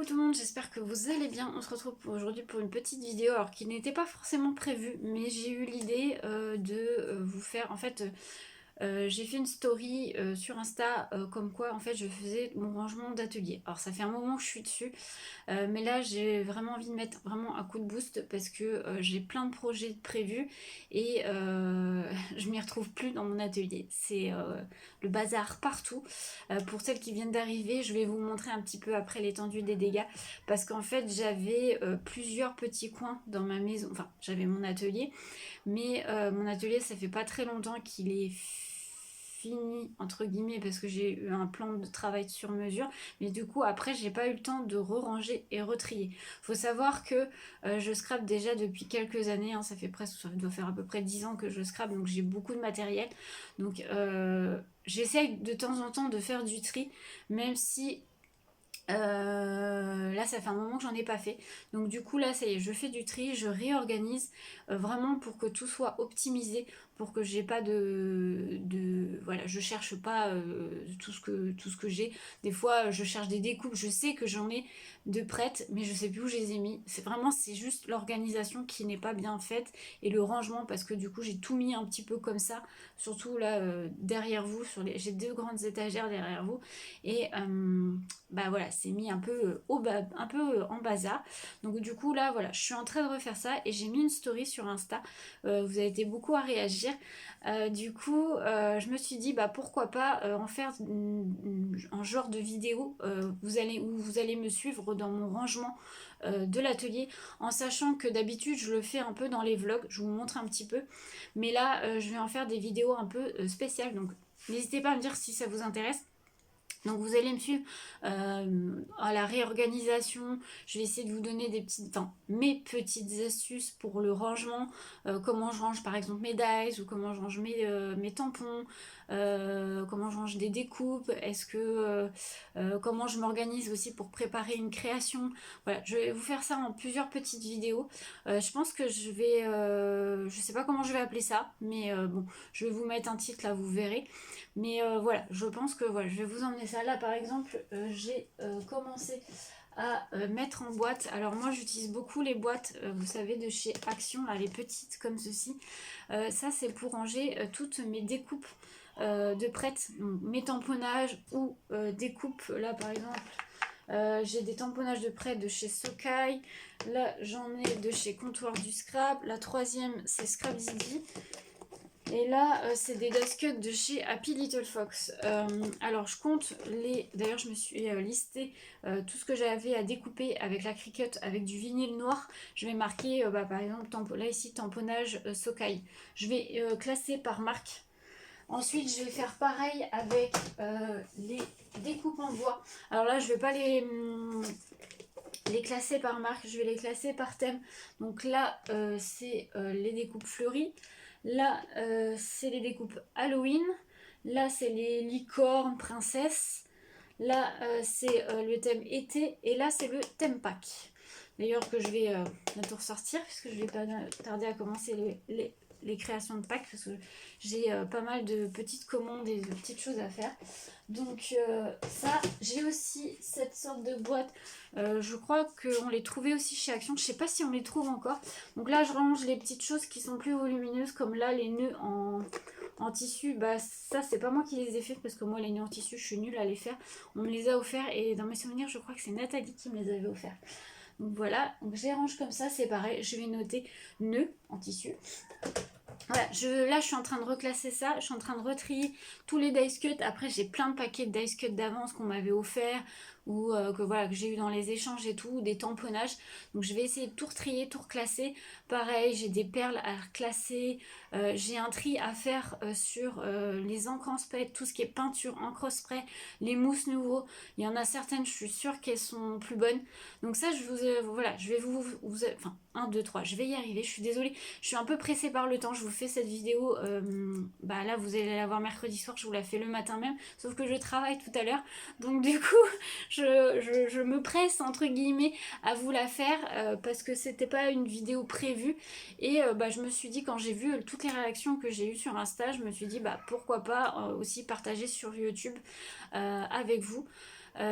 Coucou tout le monde, j'espère que vous allez bien. On se retrouve aujourd'hui pour une petite vidéo alors qui n'était pas forcément prévue, mais j'ai eu l'idée de vous faire j'ai fait une story sur Insta comme quoi en fait je faisais mon rangement d'atelier. Alors ça fait un moment que je suis dessus, mais là j'ai vraiment envie de mettre vraiment un coup de boost parce que j'ai plein de projets prévus et je m'y retrouve plus dans mon atelier. C'est le bazar partout. Pour celles qui viennent d'arriver, je vais vous montrer un petit peu après l'étendue des dégâts parce qu'en fait j'avais plusieurs petits coins dans ma maison. Enfin j'avais mon atelier, mais mon atelier ça fait pas très longtemps qu'il est fini entre guillemets parce que j'ai eu un plan de travail sur mesure, mais du coup après j'ai pas eu le temps de re-ranger et retrier. Faut savoir que je scrape déjà depuis quelques années, hein, ça doit faire à peu près 10 ans que je scrape, donc j'ai beaucoup de matériel, donc j'essaye de temps en temps de faire du tri, même si là ça fait un moment que j'en ai pas fait, donc du coup là ça y est, je fais du tri, je réorganise vraiment pour que tout soit optimisé, pour que j'ai pas voilà, je cherche pas tout ce que j'ai. Des fois je cherche des découpes, je sais que j'en ai de prêtes mais je sais plus où je les ai mis. C'est juste l'organisation qui n'est pas bien faite et le rangement, parce que du coup j'ai tout mis un petit peu comme ça, surtout là derrière vous, j'ai deux grandes étagères derrière vous, et bah voilà, c'est mis un peu un peu en bazar. Donc du coup là voilà, je suis en train de refaire ça et j'ai mis une story sur Insta. Vous avez été beaucoup à réagir. Du coup je me suis dit bah pourquoi pas en faire un genre de vidéo où vous allez me suivre dans mon rangement de l'atelier, en sachant que d'habitude je le fais un peu dans les vlogs, je vous montre un petit peu, mais là je vais en faire des vidéos un peu spéciales, donc n'hésitez pas à me dire si ça vous intéresse. Donc vous allez me suivre à la réorganisation. Je vais essayer de vous donner mes petites astuces pour le rangement, comment je range par exemple mes dies, ou comment je range mes tampons, comment je range des découpes, comment je m'organise aussi pour préparer une création. Voilà, je vais vous faire ça en plusieurs petites vidéos. Je pense que je sais pas comment je vais appeler ça, mais bon, je vais vous mettre un titre là, vous verrez. Mais voilà, je pense que voilà, je vais vous emmener ça. Là par exemple, j'ai commencé à mettre en boîte. Alors moi j'utilise beaucoup les boîtes, vous savez, de chez Action, là, les petites comme ceci. Ça c'est pour ranger toutes mes découpes de prêtes, mes tamponnages ou découpes. Là par exemple, j'ai des tamponnages de prêt de chez Sokai. Là j'en ai de chez Comptoir du Scrap. La troisième c'est Scrap Didi. Et là, c'est des dust cuts de chez Happy Little Fox. Alors, je compte D'ailleurs, je me suis listé tout ce que j'avais à découper avec la Cricut, avec du vinyle noir. Je vais marquer, par exemple, là ici, tamponnage Sokai. Je vais classer par marque. Ensuite, je vais faire pareil avec les découpes en bois. Alors là, je vais pas les classer par marque, je vais les classer par thème. Donc là, c'est les découpes fleuries. Là, c'est les découpes Halloween. Là, c'est les licornes, princesses. Là, c'est le thème été. Et là, c'est le thème Pâques. D'ailleurs, que je vais bientôt ressortir, puisque je vais pas tarder à commencer les créations de Pâques, parce que j'ai pas mal de petites commandes et de petites choses à faire. Donc ça, j'ai aussi cette sorte de boîte. Je crois qu'on les trouvait aussi chez Action. Je sais pas si on les trouve encore. Donc là, je range les petites choses qui sont plus volumineuses, comme là, les nœuds en tissu. Bah ça, c'est pas moi qui les ai fait, parce que moi, les nœuds en tissu, je suis nulle à les faire. On me les a offerts, et dans mes souvenirs, je crois que c'est Nathalie qui me les avait offerts. Donc voilà, donc je les range comme ça, c'est pareil. Je vais noter nœuds en tissu. Voilà, là je suis en train de reclasser ça, je suis en train de retrier tous les dice cuts. Après j'ai plein de paquets de dice cuts d'avance qu'on m'avait offert, ou que j'ai eu dans les échanges et tout, des tamponnages. Donc je vais essayer de tout retrier, tout reclasser. Pareil, j'ai des perles à reclasser, j'ai un tri à faire sur les encres en spray, tout ce qui est peinture, encre spray, les mousses nouveaux. Il y en a certaines, je suis sûre qu'elles sont plus bonnes. Donc ça, voilà, je vais enfin, 1, 2, 3, je vais y arriver, je suis désolée. Je suis un peu pressée par le temps, je vous fais cette vidéo, là vous allez la voir mercredi soir, je vous la fais le matin même, sauf que je travaille tout à l'heure, donc du coup je me presse entre guillemets à vous la faire parce que c'était pas une vidéo prévue, et je me suis dit, quand j'ai vu toutes les réactions que j'ai eues sur Insta, je me suis dit pourquoi pas aussi partager sur YouTube avec vous.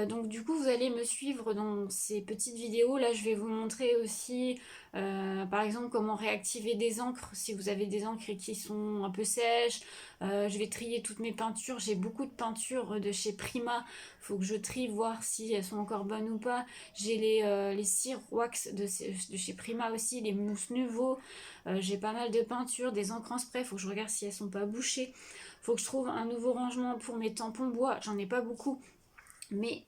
Donc du coup vous allez me suivre dans ces petites vidéos. Là je vais vous montrer aussi par exemple comment réactiver des encres si vous avez des encres qui sont un peu sèches. Je vais trier toutes mes peintures. J'ai beaucoup de peintures de chez Prima. Il faut que je trie, voir si elles sont encore bonnes ou pas. J'ai les cires wax de chez Prima aussi, les mousses Nuvo. J'ai pas mal de peintures, des encres en spray. Il faut que je regarde si elles sont pas bouchées. Il faut que je trouve un nouveau rangement pour mes tampons bois. J'en ai pas beaucoup. Mais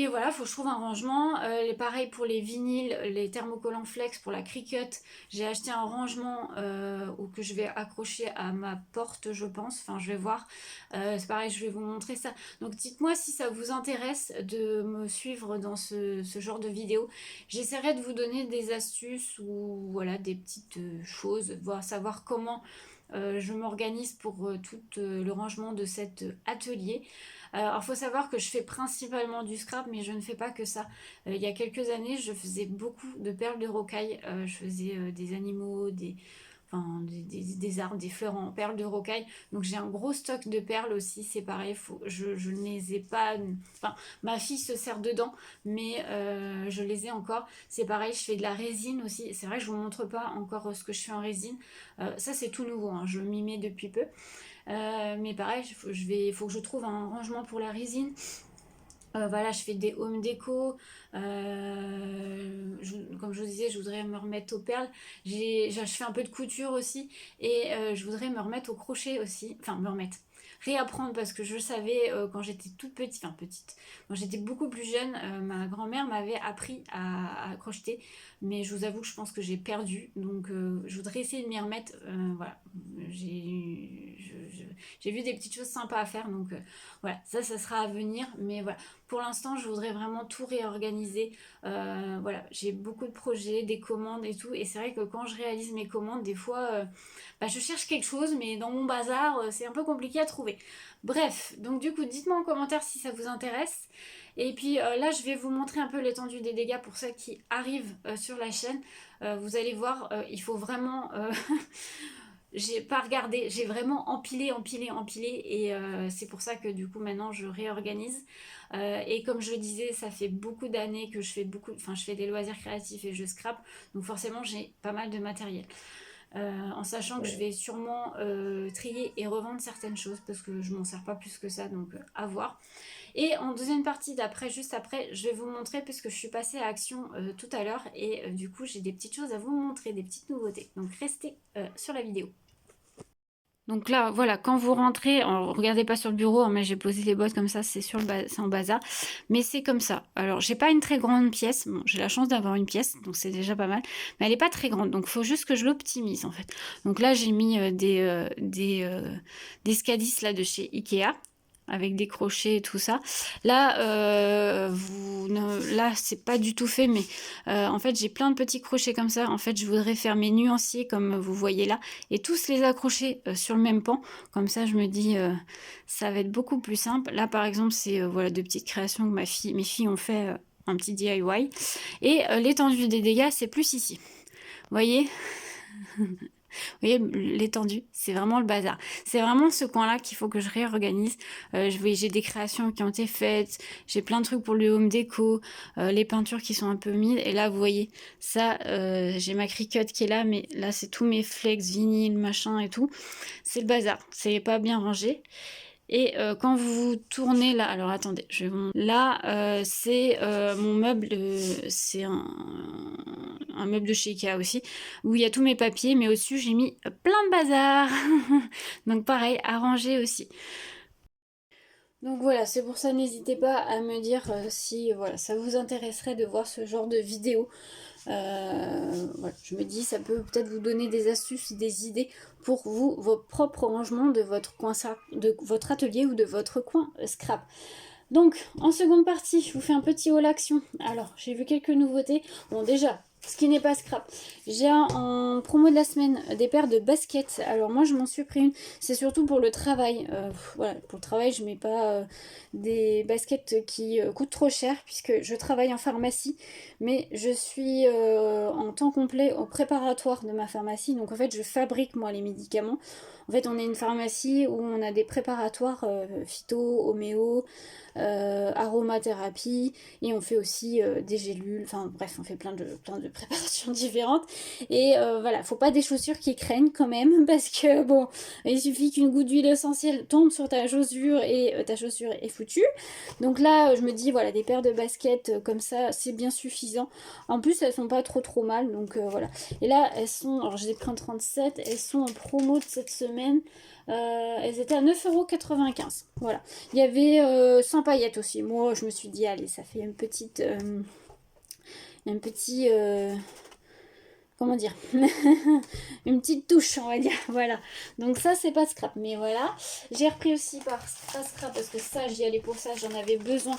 voilà, faut que je trouve un rangement. Pareil pour les vinyles, les thermocollants flex pour la Cricut. J'ai acheté un rangement que je vais accrocher à ma porte, je pense. Enfin, je vais voir. C'est pareil, je vais vous montrer ça. Donc dites-moi si ça vous intéresse de me suivre dans ce genre de vidéo. J'essaierai de vous donner des astuces ou voilà, des petites choses, savoir comment je m'organise pour tout le rangement de cet atelier. Alors, il faut savoir que je fais principalement du scrap, mais je ne fais pas que ça. Il y a quelques années, je faisais beaucoup de perles de rocaille. Je faisais des animaux, enfin, des arbres, des fleurs en perles de rocaille. Donc j'ai un gros stock de perles aussi, c'est pareil. Je ne les ai pas... Enfin, ma fille se sert dedans, mais je les ai encore. C'est pareil, je fais de la résine aussi. C'est vrai que je ne vous montre pas encore ce que je fais en résine. Ça, c'est tout nouveau, hein. Je m'y mets depuis peu. Mais pareil, faut que je trouve un rangement pour la résine. Voilà, je fais des home déco. Comme je vous disais, je voudrais me remettre aux perles. Je fais un peu de couture aussi. Et je voudrais me remettre au crochet aussi. Enfin, réapprendre parce que je savais quand j'étais toute petite, enfin petite, quand j'étais beaucoup plus jeune, ma grand-mère m'avait appris à crocheter, mais je vous avoue que je pense que j'ai perdu, donc je voudrais essayer de m'y remettre. Voilà, j'ai vu des petites choses sympas à faire, donc voilà, ça sera à venir, mais voilà, pour l'instant je voudrais vraiment tout réorganiser. Voilà, j'ai beaucoup de projets, des commandes et tout, et c'est vrai que quand je réalise mes commandes, des fois je cherche quelque chose, mais dans mon bazar, c'est un peu compliqué à trouver. Bref, donc du coup, dites-moi en commentaire si ça vous intéresse. Et puis là, je vais vous montrer un peu l'étendue des dégâts pour ceux qui arrivent sur la chaîne. Vous allez voir, il faut vraiment... j'ai pas regardé, j'ai vraiment empilé, et c'est pour ça que du coup maintenant je réorganise. Et comme je le disais, ça fait beaucoup d'années que je fais des loisirs créatifs et je scrape, donc forcément j'ai pas mal de matériel. En sachant que je vais sûrement trier et revendre certaines choses parce que je m'en sers pas plus que ça, donc à voir. Et en deuxième partie juste après, je vais vous montrer, puisque je suis passée à Action tout à l'heure, et du coup j'ai des petites choses à vous montrer, des petites nouveautés, donc restez sur la vidéo. Donc là, voilà, quand vous rentrez, alors, regardez pas sur le bureau, hein, mais j'ai posé les boîtes comme ça, c'est en bazar, mais c'est comme ça. Alors, j'ai pas une très grande pièce, bon, j'ai la chance d'avoir une pièce, donc c'est déjà pas mal, mais elle est pas très grande, donc il faut juste que je l'optimise en fait. Donc là, j'ai mis des Scadis là de chez Ikea, avec des crochets et tout ça. Là, là c'est pas du tout fait, mais en fait j'ai plein de petits crochets comme ça. En fait, je voudrais faire mes nuanciers comme vous voyez là, et tous les accrocher sur le même pan. Comme ça, je me dis, ça va être beaucoup plus simple. Là, par exemple, c'est voilà, de petites créations que mes filles ont fait, un petit DIY. Et l'étendue des dégâts, c'est plus ici. Vous voyez? Vous voyez l'étendue, c'est vraiment le bazar. C'est vraiment ce coin-là qu'il faut que je réorganise. J'ai des créations qui ont été faites, j'ai plein de trucs pour le home déco, les peintures qui sont un peu humides. Et là, vous voyez, ça, j'ai ma Cricut qui est là, mais là, c'est tous mes flex, vinyles, machin et tout. C'est le bazar, c'est pas bien rangé. Et quand vous tournez là, alors attendez, je vais vous... Là, c'est mon meuble, c'est un meuble de chez Ikea aussi, où il y a tous mes papiers, mais au-dessus j'ai mis plein de bazar. Donc pareil, à ranger aussi. Donc voilà, c'est pour ça, n'hésitez pas à me dire si voilà, ça vous intéresserait de voir ce genre de vidéo. Voilà, je me dis, ça peut peut-être vous donner des astuces, des idées pour vous, vos propres rangements de votre coin, de votre atelier ou de votre coin scrap. Donc, en seconde partie, je vous fais un petit haul action. Alors, j'ai vu quelques nouveautés. Bon, déjà, ce qui n'est pas scrap. J'ai en promo de la semaine des paires de baskets. Alors moi je m'en suis pris une. C'est surtout pour le travail. Voilà, pour le travail je mets pas des baskets qui coûtent trop cher puisque je travaille en pharmacie. Mais je suis en temps complet au préparatoire de ma pharmacie. Donc en fait je fabrique moi les médicaments. En fait on est une pharmacie où on a des préparatoires phyto, homéo, aromathérapie et on fait aussi des gélules, enfin bref on fait plein de préparations différentes et voilà, faut pas des chaussures qui craignent quand même parce que bon, il suffit qu'une goutte d'huile essentielle tombe sur ta chaussure et ta chaussure est foutue. Donc là je me dis voilà, des paires de baskets comme ça c'est bien suffisant. En plus elles sont pas trop mal, donc voilà. Et là elles sont, alors je les ai pris en 37, elles sont en promo de cette semaine. Elles étaient à 9,95 €. Voilà. Il y avait sans paillettes aussi. Moi, je me suis dit, allez, ça fait une petite. Un petit. Comment dire? Une petite touche, on va dire. Voilà. Donc, ça, c'est pas scrap. Mais voilà. J'ai repris aussi pas scrap parce que ça, j'y allais pour ça. J'en avais besoin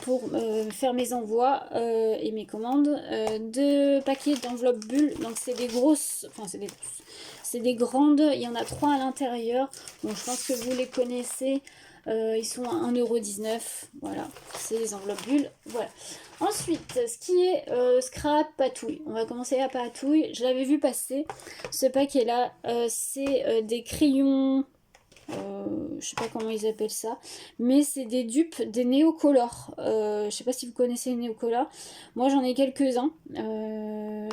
pour faire mes envois et mes commandes. Deux paquets d'enveloppes bulles. Donc, c'est des grosses. Enfin, c'est des grosses. C'est des grandes, il y en a 3 à l'intérieur. Bon, je pense que vous les connaissez. Ils sont à 1,19 €. Voilà, c'est les enveloppes bulles. Voilà. Ensuite, ce qui est scrap, patouille. On va commencer à patouille. Je l'avais vu passer. Ce paquet-là, c'est des crayons. Je sais pas comment ils appellent ça, mais c'est des dupes des néocolores. Je sais pas si vous connaissez les néocolores. Moi j'en ai quelques-uns.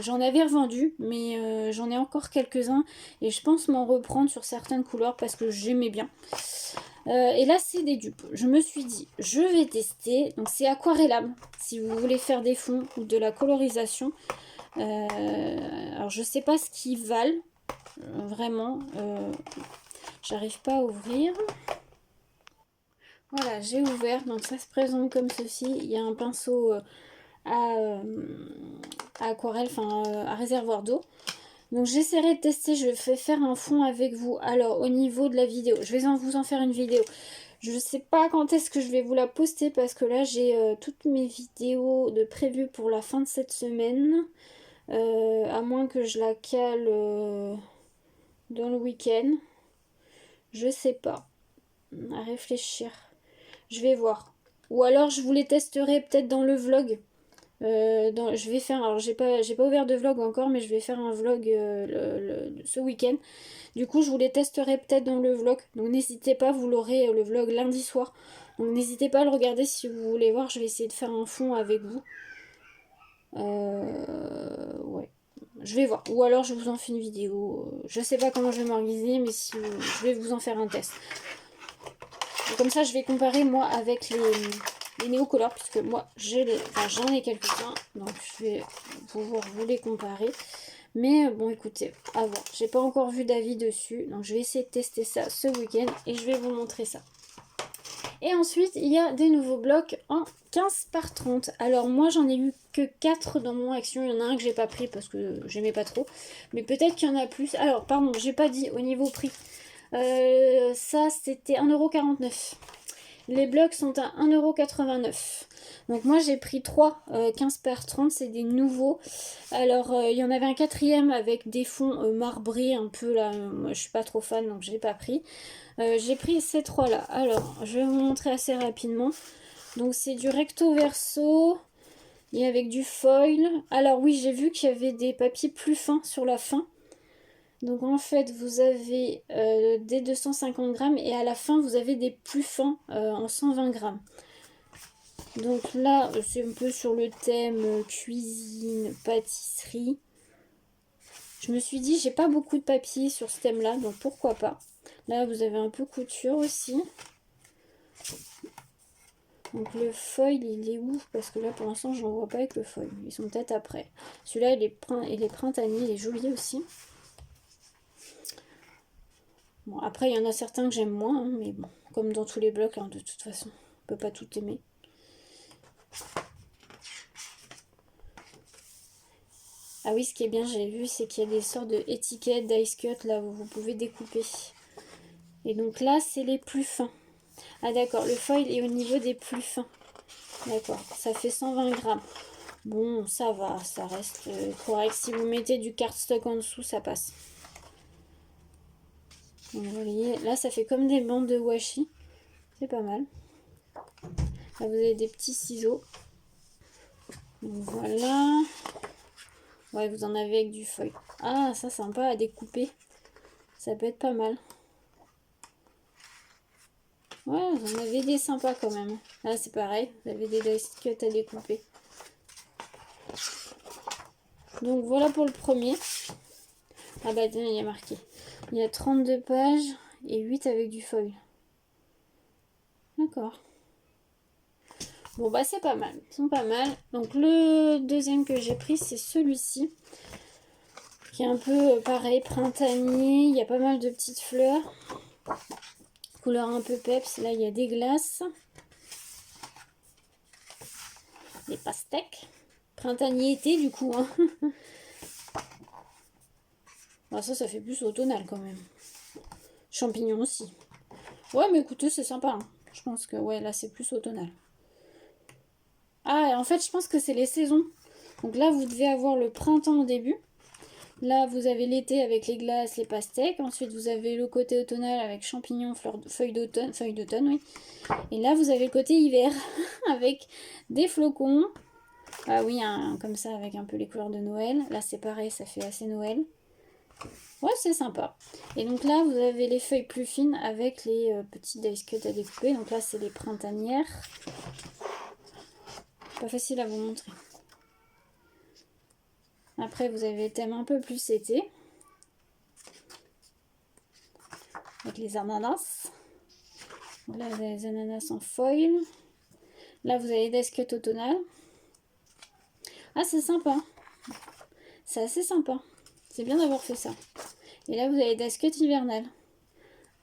J'en avais revendu, mais j'en ai encore quelques-uns et je pense m'en reprendre sur certaines couleurs parce que j'aimais bien. Et là c'est des dupes. Je me suis dit, je vais tester. Donc c'est aquarellable. Si vous voulez faire des fonds ou de la colorisation. Alors je sais pas ce qu'ils valent vraiment. J'arrive pas à ouvrir. Voilà, j'ai ouvert. Donc ça se présente comme ceci. Il y a un pinceau à aquarelle, enfin à réservoir d'eau. Donc j'essaierai de tester. Je vais faire un fond avec vous. Alors au niveau de la vidéo, je vais vous en faire une vidéo. Je ne sais pas quand est-ce que je vais vous la poster parce que là j'ai toutes mes vidéos de prévues pour la fin de cette semaine. À moins que je la cale dans le week-end. Je sais pas. À réfléchir. Je vais voir. Ou alors je vous les testerai peut-être dans le vlog. Je vais faire. Alors j'ai pas ouvert de vlog encore, mais je vais faire un vlog ce week-end. Du coup, je vous les testerai peut-être dans le vlog. Donc n'hésitez pas, vous l'aurez le vlog lundi soir. Donc n'hésitez pas à le regarder si vous voulez voir. Je vais essayer de faire un fond avec vous. Ouais. Je vais voir. Ou alors je vous en fais une vidéo. Je sais pas comment je vais m'organiser, mais si je vais vous en faire un test. Et comme ça, je vais comparer moi avec les néocolores, puisque moi j'en ai quelques-uns. Donc je vais pouvoir vous les comparer. Mais bon, écoutez, à voir. J'ai pas encore vu d'avis dessus. Donc je vais essayer de tester ça ce week-end et je vais vous montrer ça. Et ensuite, il y a des nouveaux blocs en 15 par 30. Alors moi, j'en ai eu que 4 dans mon action. Il y en a un que j'ai pas pris parce que j'aimais pas trop. Mais peut-être qu'il y en a plus. Alors, pardon, j'ai pas dit au niveau prix. Ça, c'était 1,49 €. Les blocs sont à 1,89 €. Donc moi j'ai pris 3 15 par 30, c'est des nouveaux. Alors il y en avait un quatrième avec des fonds marbrés un peu là. Moi je suis pas trop fan donc je l'ai pas pris. J'ai pris ces 3 là. Alors je vais vous montrer assez rapidement. Donc c'est du recto verso et avec du foil. Alors oui, j'ai vu qu'il y avait des papiers plus fins sur la fin. Donc en fait vous avez des 250 grammes et à la fin vous avez des plus fins en 120 grammes. Donc là c'est un peu sur le thème cuisine, pâtisserie. Je me suis dit j'ai pas beaucoup de papier sur ce thème là, donc pourquoi pas. Là vous avez un peu couture aussi. Donc le foil il est où? Parce que là pour l'instant je n'en vois pas avec le foil. Ils sont peut-être après. Celui-là il est printanier, il est joli aussi. Bon, après, il y en a certains que j'aime moins, hein, mais bon, comme dans tous les blocs, hein, de toute façon, on peut pas tout aimer. Ah oui, ce qui est bien, j'ai vu, c'est qu'il y a des sortes de étiquettes d'ice cut, là, où vous pouvez découper. Et donc là, c'est les plus fins. Ah d'accord, le foil est au niveau des plus fins. D'accord, ça fait 120 grammes. Bon, ça va, ça reste correct. Si vous mettez du cardstock en dessous, ça passe. Donc, vous voyez, là, ça fait comme des bandes de washi. C'est pas mal. Là, vous avez des petits ciseaux. Donc, voilà. Ouais, vous en avez avec du feuille. Ah, ça, sympa à découper. Ça peut être pas mal. Ouais, vous en avez des sympas quand même. Là, c'est pareil. Vous avez des dice cuts à découper. Donc, voilà pour le premier. Ah bah, il y a marqué. Il y a 32 pages et 8 avec du feuille. D'accord. Bon, bah, c'est pas mal. Ils sont pas mal. Donc, le deuxième que j'ai pris, c'est celui-ci. Qui est un peu pareil, printanier. Il y a pas mal de petites fleurs. Couleur un peu peps. Là, il y a des glaces. Des pastèques. Printanier été, du coup. Hein. Bah, ça fait plus automnal quand même. Champignons aussi. Ouais, mais écoutez, c'est sympa. Hein. Je pense que, ouais, là, c'est plus automnal. Ah, en fait, je pense que c'est les saisons. Donc là, vous devez avoir le printemps au début. Là, vous avez l'été avec les glaces, les pastèques. Ensuite, vous avez le côté automnal avec champignons, feuilles d'automne, oui. Et là, vous avez le côté hiver avec des flocons. Ah oui, comme ça, avec un peu les couleurs de Noël. Là, c'est pareil, ça fait assez Noël. Ouais, c'est sympa. Et donc là, vous avez les feuilles plus fines avec les petits dice cuts à découper. Donc là, c'est les printanières. Pas facile à vous montrer. Après, vous avez le thème un peu plus été. Avec les ananas. Donc là, vous avez les ananas en foil. Là, vous avez les dice cuts automnales. Ah, c'est sympa. C'est assez sympa. C'est bien d'avoir fait ça. Et là, vous avez les dice cuts hivernales.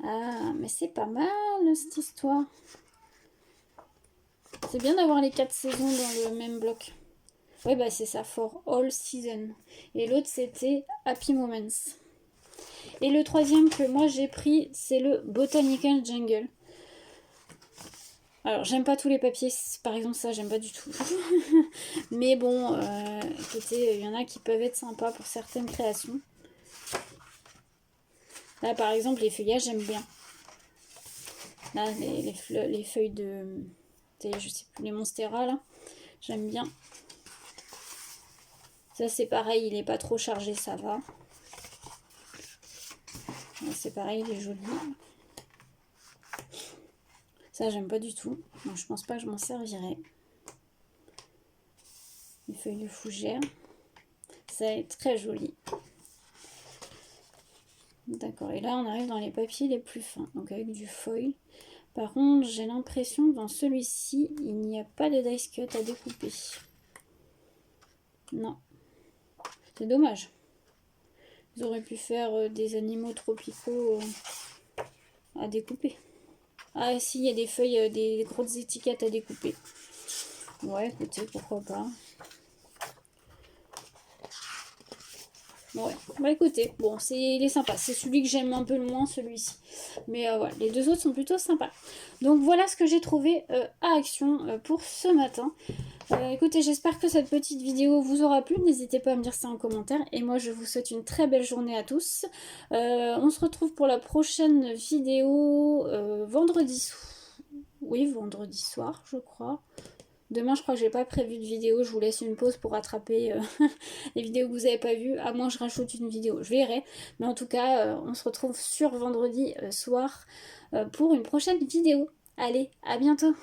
Ah, mais c'est pas mal cette histoire. C'est bien d'avoir les 4 saisons dans le même bloc. Oui, bah c'est ça, for all season. Et l'autre, c'était Happy Moments. Et le troisième que moi j'ai pris, c'est le Botanical Jungle. Alors, j'aime pas tous les papiers, par exemple ça, j'aime pas du tout. Mais bon, écoutez, il y en a qui peuvent être sympas pour certaines créations. Là, par exemple, les feuillages, j'aime bien. Là, les feuilles de... Je sais plus, les Monstera, là. J'aime bien. Ça, c'est pareil, il n'est pas trop chargé, ça va. C'est pareil, il est joli. Ça, j'aime pas du tout. Donc, je pense pas que je m'en servirai. Les feuilles de fougère. Ça est très joli. D'accord, et là, on arrive dans les papiers les plus fins. Donc, avec du foil. Par contre, j'ai l'impression que dans celui-ci, il n'y a pas de dice cut à découper. Non. C'est dommage. Ils auraient pu faire des animaux tropicaux à découper. Ah si, il y a des feuilles, des grosses étiquettes à découper. Ouais, écoutez, pourquoi pas. Ouais, bah écoutez, bon, il est sympa. C'est celui que j'aime un peu le moins, celui-ci. Mais voilà, les deux autres sont plutôt sympas. Donc voilà ce que j'ai trouvé à Action pour ce matin. Écoutez, j'espère que cette petite vidéo vous aura plu. N'hésitez pas à me dire ça en commentaire. Et moi, je vous souhaite une très belle journée à tous. On se retrouve pour la prochaine vidéo vendredi. Oui, vendredi soir, je crois. Demain, je crois que j'ai pas prévu de vidéo. Je vous laisse une pause pour rattraper les vidéos que vous n'avez pas vues. À moins que je rajoute une vidéo, je verrai. Mais en tout cas, on se retrouve sur vendredi soir pour une prochaine vidéo. Allez, à bientôt!